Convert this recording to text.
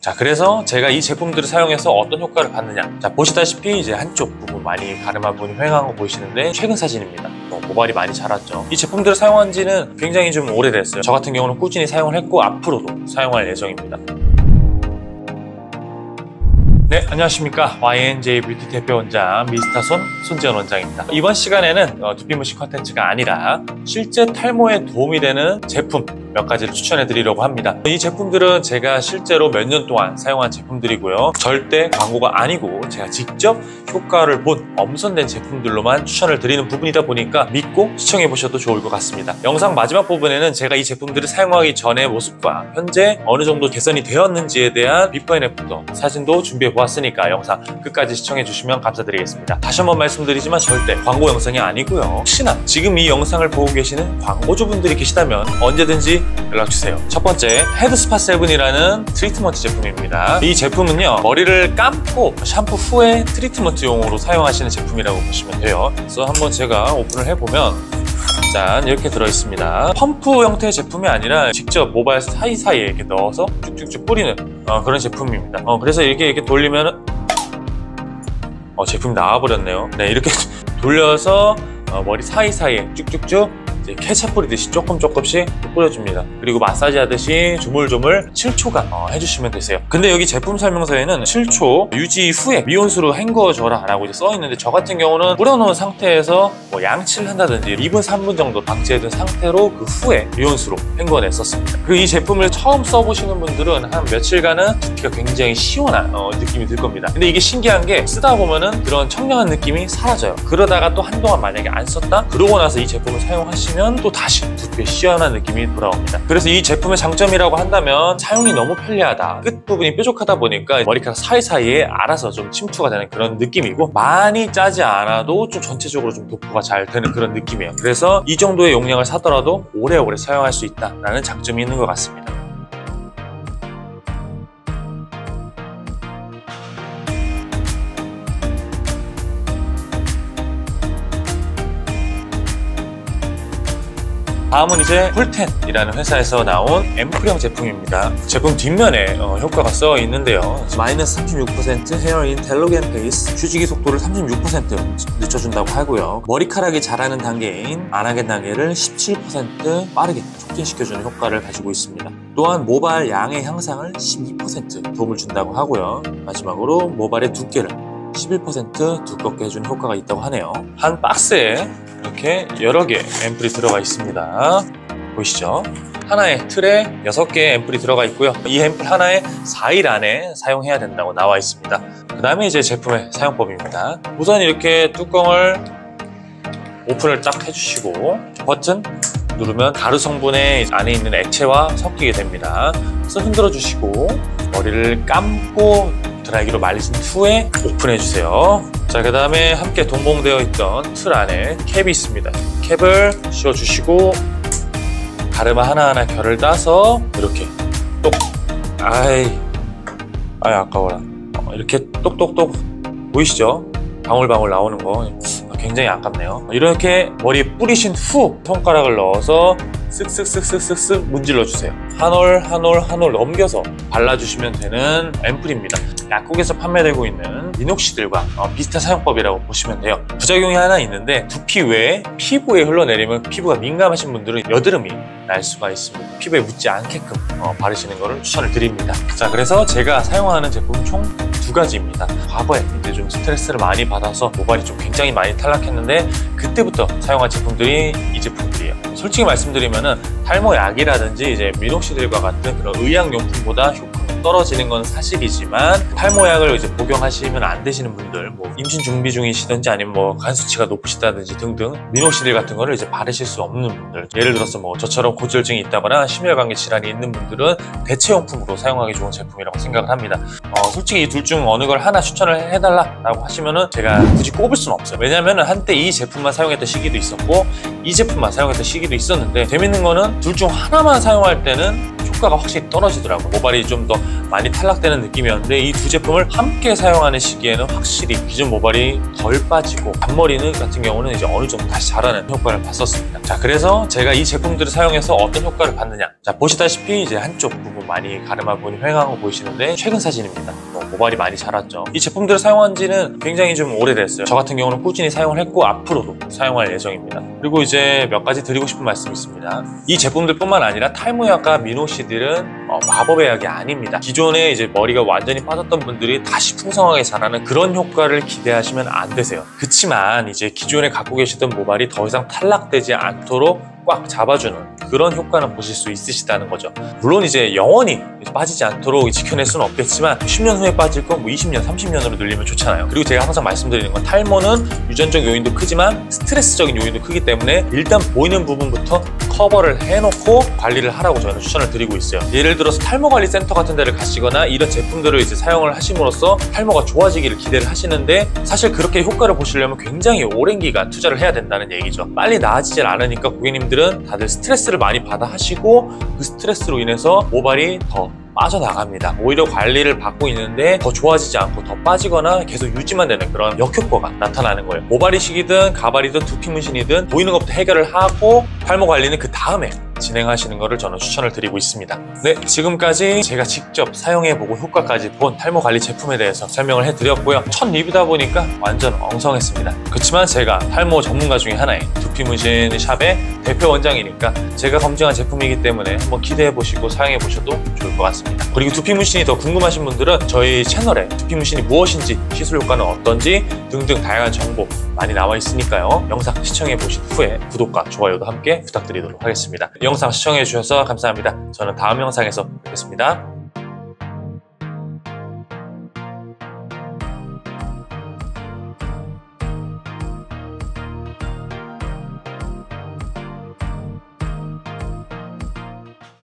자, 그래서 제가 이 제품들을 사용해서 어떤 효과를 받느냐. 자, 보시다시피 이제 한쪽 부분 많이 가르마 부분이 휑한 거 보이시는데 최근 사진입니다. 모발이 많이 자랐죠. 이 제품들을 사용한 지는 굉장히 좀 오래됐어요. 저 같은 경우는 꾸준히 사용을 했고 앞으로도 사용할 예정입니다. 네, 안녕하십니까. YNJ 뷰티 대표 원장 미스터 손재현 원장입니다. 이번 시간에는 두피 무식 컨텐츠가 아니라 실제 탈모에 도움이 되는 제품 몇 가지를 추천해 드리려고 합니다. 이 제품들은 제가 실제로 몇 년 동안 사용한 제품들이고요. 절대 광고가 아니고 제가 직접 효과를 본 엄선된 제품들로만 추천을 드리는 부분이다 보니까 믿고 시청해 보셔도 좋을 것 같습니다. 영상 마지막 부분에는 제가 이 제품들을 사용하기 전의 모습과 현재 어느 정도 개선이 되었는지에 대한 비포 앤 애프터 사진도 준비해 보았으니까 영상 끝까지 시청해 주시면 감사드리겠습니다. 다시 한번 말씀드리지만 절대 광고 영상이 아니고요. 혹시나 지금 이 영상을 보고 계시는 광고주분들이 계시다면 언제든지 연락주세요. 첫 번째, 헤드스파 7이라는 트리트먼트 제품입니다. 이 제품은요, 머리를 감고 샴푸 후에 트리트먼트용으로 사용하시는 제품이라고 보시면 돼요. 그래서 한번 제가 오픈을 해보면 짠, 이렇게 들어있습니다. 펌프 형태의 제품이 아니라 직접 모발 사이사이에 이렇게 넣어서 쭉쭉쭉 뿌리는 그런 제품입니다. 그래서 이렇게 돌리면 제품이 나와버렸네요. 네, 이렇게 돌려서 머리 사이사이에 쭉쭉쭉 케찹 뿌리듯이 조금씩 뿌려줍니다. 그리고 마사지 하듯이 조물조물 7초간 해주시면 되세요. 근데 여기 제품 설명서에는 7초 유지 후에 미온수로 헹궈줘라 라고 이제 써있는데, 저 같은 경우는 뿌려놓은 상태에서 양치를 한다든지 2분 3분 정도 방치해둔 상태로 그 후에 미온수로 헹궈냈었습니다. 그리고 이 제품을 처음 써보시는 분들은 한 며칠간은 두피가 굉장히 시원한 느낌이 들 겁니다. 근데 이게 신기한 게 쓰다 보면은 그런 청량한 느낌이 사라져요. 그러다가 또 한동안 만약에 안 썼다? 그러고 나서 이 제품을 사용하시면 또 다시 두피에 시원한 느낌이 돌아옵니다. 그래서 이 제품의 장점이라고 한다면 사용이 너무 편리하다, 끝부분이 뾰족하다 보니까 머리카락 사이사이에 알아서 좀 침투가 되는 그런 느낌이고, 많이 짜지 않아도 좀 전체적으로 좀 도포가 잘 되는 그런 느낌이에요. 그래서 이 정도의 용량을 사더라도 오래오래 사용할 수 있다는 장점이 있는 것 같습니다. 다음은 이제 쿨텐이라는 회사에서 나온 앰플형 제품입니다. 제품 뒷면에 효과가 써 있는데요. 마이너스 36% 헤어 인 텔로겐 페이스, 휴지기 속도를 36% 늦춰준다고 하고요. 머리카락이 자라는 단계인 아나겐 단계를 17% 빠르게 촉진시켜주는 효과를 가지고 있습니다. 또한 모발 양의 향상을 12% 도움을 준다고 하고요. 마지막으로 모발의 두께를 11% 두껍게 해주는 효과가 있다고 하네요. 한 박스에 이렇게 여러 개 앰플이 들어가 있습니다. 보이시죠? 하나의 틀에 6개의 앰플이 들어가 있고요. 이 앰플 하나에 4일 안에 사용해야 된다고 나와 있습니다. 그 다음에 이제 제품의 사용법입니다. 우선 이렇게 뚜껑을 오픈을 딱 해주시고 버튼 누르면 가루 성분의 안에 있는 액체와 섞이게 됩니다. 그래서 흔들어 주시고 머리를 감고 드라이기로 말리신 후에 오픈해 주세요. 자, 그 다음에 함께 동봉되어 있던 틀 안에 캡이 있습니다. 캡을 씌워 주시고 가르마 하나하나 결을 따서 이렇게 똑, 아이 아까워라. 이렇게 똑똑똑 보이시죠? 방울방울 나오는 거 굉장히 아깝네요. 이렇게 머리에 뿌리신 후 손가락을 넣어서 쓱쓱쓱쓱쓱쓱 문질러 주세요. 한 올 넘겨서 발라주시면 되는 앰플입니다. 약국에서 판매되고 있는 미녹시딜과 비슷한 사용법이라고 보시면 돼요. 부작용이 하나 있는데, 두피 외에 피부에 흘러내리면 피부가 민감하신 분들은 여드름이 날 수가 있습니다. 피부에 묻지 않게끔 바르시는 것을 추천을 드립니다. 자, 그래서 제가 사용하는 제품 총 2가지입니다. 과거에 이제 좀 스트레스를 많이 받아서 모발이 좀 굉장히 많이 탈락했는데, 그때부터 사용한 제품들이 이 제품들이에요. 솔직히 말씀드리면은 탈모 약이라든지 이제 미녹시딜과 같은 그런 의약용품보다 효과가 떨어지는 건 사실이지만, 탈모약을 이제 복용하시면 안 되시는 분들, 뭐 임신 준비 중이시든지 아니면 뭐 간 수치가 높으시다든지 등등 미녹시딜 같은 거를 이제 바르실 수 없는 분들, 예를 들어서 뭐 저처럼 고지혈증이 있다거나 심혈관계 질환이 있는 분들은 대체용품으로 사용하기 좋은 제품이라고 생각을 합니다. 솔직히 이 둘 중 어느 걸 하나 추천을 해달라고 하시면은 제가 굳이 꼽을 수는 없어요. 왜냐면은 한때 이 제품만 사용했던 시기도 있었고 이 제품만 사용했던 시기도 있었는데, 재밌는 거는 둘 중 하나만 사용할 때는 효과가 확실히 떨어지더라고요. 모발이 좀 거 많이 탈락되는 느낌이었는데 이 두 제품을 함께 사용하는 시기에는 확실히 기존 모발이 덜 빠지고 앞머리 같은 경우는 이제 어느 정도 다시 자라는 효과를 봤었습니다. 자, 그래서 제가 이 제품들을 사용해서 어떤 효과를 봤느냐, 자, 보시다시피 이제 한쪽 부분 많이 가르마 부분이 휑한 거 보이시는데 최근 사진입니다. 모발이 많이 자랐죠. 이 제품들을 사용한 지는 굉장히 좀 오래됐어요. 저 같은 경우는 꾸준히 사용을 했고 앞으로도 사용할 예정입니다. 그리고 이제 몇 가지 드리고 싶은 말씀이 있습니다. 이 제품들 뿐만 아니라 탈모약과 미노시딜은 마법의 약이 아닙니다. 기존에 이제 머리가 완전히 빠졌던 분들이 다시 풍성하게 자라는 그런 효과를 기대하시면 안 되세요. 그치만 이제 기존에 갖고 계시던 모발이 더 이상 탈락되지 않도록 꽉 잡아주는 그런 효과는 보실 수 있으시다는 거죠. 물론 이제 영원히 빠지지 않도록 지켜낼 수는 없겠지만 10년 후에 빠질 건 뭐 20년, 30년으로 늘리면 좋잖아요. 그리고 제가 항상 말씀드리는 건 탈모는 유전적 요인도 크지만 스트레스적인 요인도 크기 때문에 일단 보이는 부분부터 커버를 해놓고 관리를 하라고 저는 추천을 드리고 있어요. 예를 들어서 탈모관리센터 같은 데를 가시거나 이런 제품들을 이제 사용을 하심으로써 탈모가 좋아지기를 기대를 하시는데 사실 그렇게 효과를 보시려면 굉장히 오랜 기간 투자를 해야 된다는 얘기죠. 빨리 나아지질 않으니까 고객님들은 다들 스트레스를 많이 받아 하시고 그 스트레스로 인해서 모발이 더 빠져나갑니다. 오히려 관리를 받고 있는데 더 좋아지지 않고 더 빠지거나 계속 유지만 되는 그런 역효과가 나타나는 거예요. 모발이식이든 가발이든 두피 문신이든 보이는 것부터 해결을 하고 탈모 관리는 그 다음에 진행하시는 것을 저는 추천을 드리고 있습니다. 네, 지금까지 제가 직접 사용해보고 효과까지 본 탈모 관리 제품에 대해서 설명을 해드렸고요. 첫 리뷰다 보니까 완전 엉성했습니다. 그렇지만 제가 탈모 전문가 중에 하나인 두피 문신 샵의 대표 원장이니까 제가 검증한 제품이기 때문에 한번 기대해보시고 사용해보셔도 좋을 것 같습니다. 그리고 두피 문신이 더 궁금하신 분들은 저희 채널에 두피 문신이 무엇인지, 시술 효과는 어떤지 등등 다양한 정보 많이 나와 있으니까요. 영상 시청해보신 후에 구독과 좋아요도 함께 부탁드리도록 하겠습니다. 영상 시청해주셔서 감사합니다. 저는 다음 영상에서 뵙겠습니다.